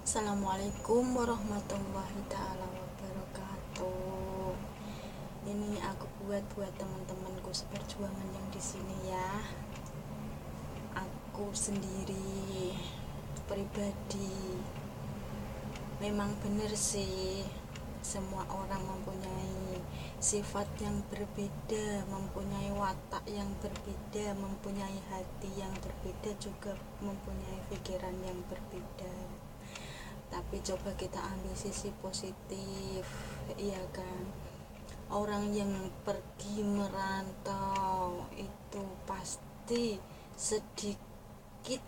Assalamualaikum warahmatullahi ta'ala wabarakatuh. Ini aku buat teman-temanku seperjuangan yang di sini ya. Aku sendiri pribadi memang benar sih, semua orang mempunyai sifat yang berbeda, mempunyai watak yang berbeda, mempunyai hati yang berbeda, juga mempunyai pikiran yang berbeda. Tapi coba kita ambil sisi positif, iya kan? Orang yang pergi merantau itu pasti sedikit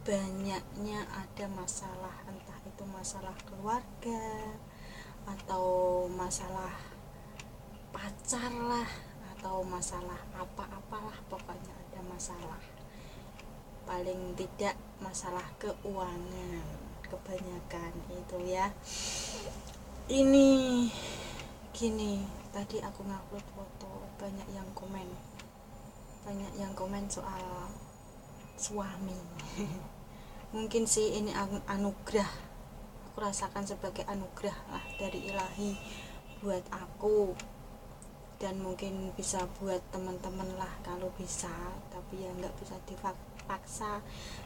banyaknya ada masalah, entah itu masalah keluarga atau masalah pacar lah, atau masalah apa-apalah, pokoknya ada masalah. Paling tidak masalah keuangan kebanyakan itu ya. Ini gini, tadi aku ngupload foto, banyak yang komen soal suami. Mungkin sih ini anugerah, aku rasakan sebagai anugerah lah dari ilahi buat aku, dan mungkin bisa buat teman-teman lah kalau bisa, tapi ya nggak bisa dipaksa.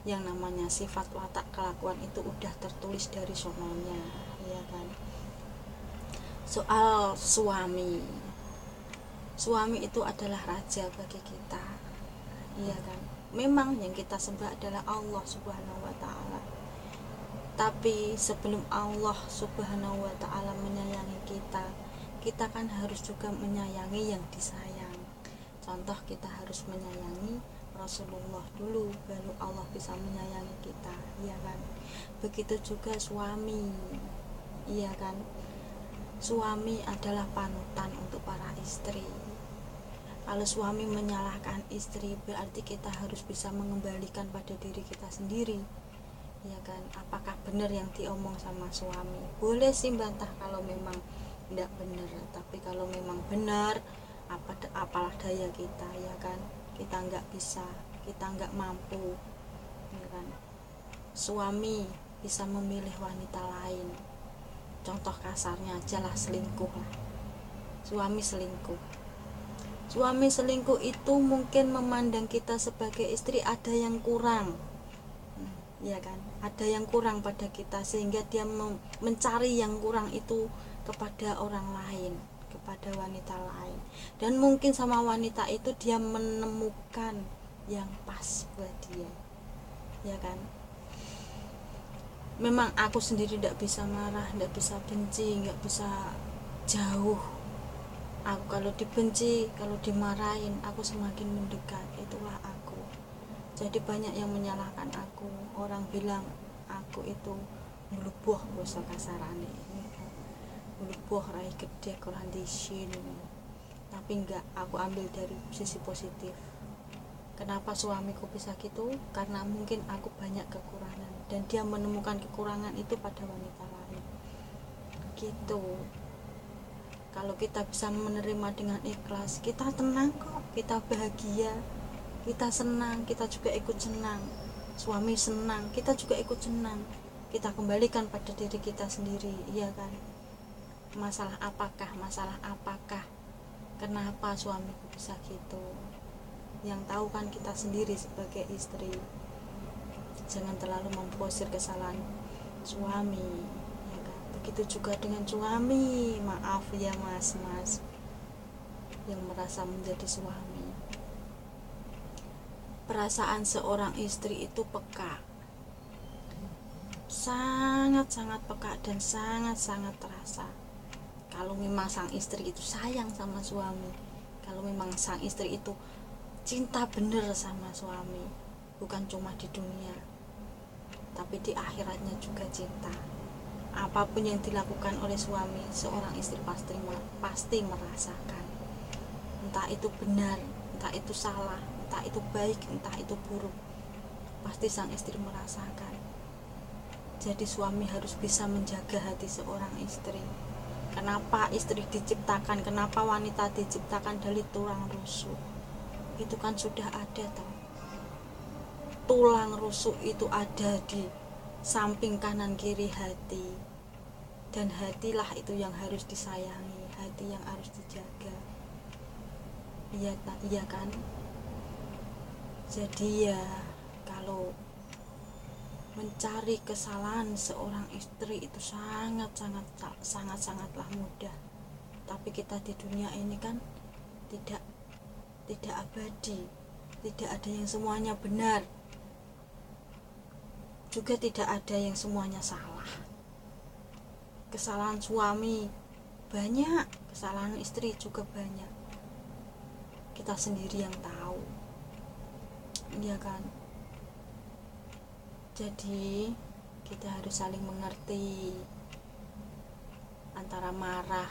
Yang namanya sifat, watak, kelakuan itu udah tertulis dari sononya, ya kan? Soal suami itu adalah raja bagi kita, iya kan? Memang yang kita sembah adalah Allah Subhanahu wa Ta'ala, tapi sebelum Allah Subhanahu wa Ta'ala menyayangi kita kan harus juga menyayangi yang disayang. Contoh, kita harus menyayangi Rasulullah dulu, baru Allah bisa menyayangi kita, iya kan? Begitu juga suami, iya kan? Suami adalah panutan untuk para istri. Kalau suami menyalahkan istri, berarti kita harus bisa mengembalikan pada diri kita sendiri, ya kan? Apakah benar yang diomong sama suami? Boleh sih bantah kalau memang tidak benar, tapi kalau memang benar, apalah daya kita, ya kan? Kita nggak bisa, kita nggak mampu, ya kan? Suami bisa memilih wanita lain, contoh kasarnya aja lah, selingkuh lah. Suami selingkuh itu mungkin memandang kita sebagai istri ada yang kurang, ya kan? Ada yang kurang pada kita, sehingga dia mencari yang kurang itu kepada orang lain, kepada wanita lain, dan mungkin sama wanita itu dia menemukan yang pas buat dia, ya kan? Memang aku sendiri tidak bisa marah, tidak bisa benci, nggak bisa jauh. Aku kalau dibenci, kalau dimarahin, aku semakin mendekat. Itulah aku. Jadi banyak yang menyalahkan aku. Orang bilang aku itu ngelubuh, bahasa kasarane. Ngelubuh rai gede kurang disin. Tapi enggak, aku ambil dari sisi positif. Kenapa suamiku bisa gitu? Karena mungkin aku banyak kekurangan, dan dia menemukan kekurangan itu pada wanita lain. Gitu. Kalau kita bisa menerima dengan ikhlas, kita tenang kok, kita bahagia, kita senang, kita juga ikut senang. Suami senang, kita juga ikut senang. Kita kembalikan pada diri kita sendiri, iya kan? Masalah apakah? Kenapa suamiku bisa gitu? Yang tahu kan kita sendiri sebagai istri. Jangan terlalu memforsir kesalahan suami, ya kan? Begitu juga dengan suami. Maaf ya mas yang merasa menjadi suami. Perasaan seorang istri itu peka, sangat-sangat peka, dan sangat-sangat terasa. Kalau memang sang istri itu sayang sama suami, kalau memang sang istri itu cinta bener sama suami, bukan cuma di dunia, tapi di akhiratnya juga cinta. Apapun yang dilakukan oleh suami, seorang istri pasti merasakan. Entah itu benar, entah itu salah, entah itu baik, entah itu buruk, pasti sang istri merasakan. Jadi suami harus bisa menjaga hati seorang istri. Kenapa istri diciptakan, kenapa wanita diciptakan dari tulang rusuk? Itu kan sudah ada toh. Tulang rusuk itu ada di samping kanan kiri hati, dan hatilah itu yang harus disayangi, hati yang harus dijaga. Iya kan? Jadi ya, kalau mencari kesalahan seorang istri itu sangatlah mudah. Tapi kita di dunia ini kan tidak abadi, tidak ada yang semuanya benar, juga tidak ada yang semuanya salah. Kesalahan suami banyak, kesalahan istri juga banyak. Kita sendiri yang tahu, iya kan? Jadi kita harus saling mengerti antara marah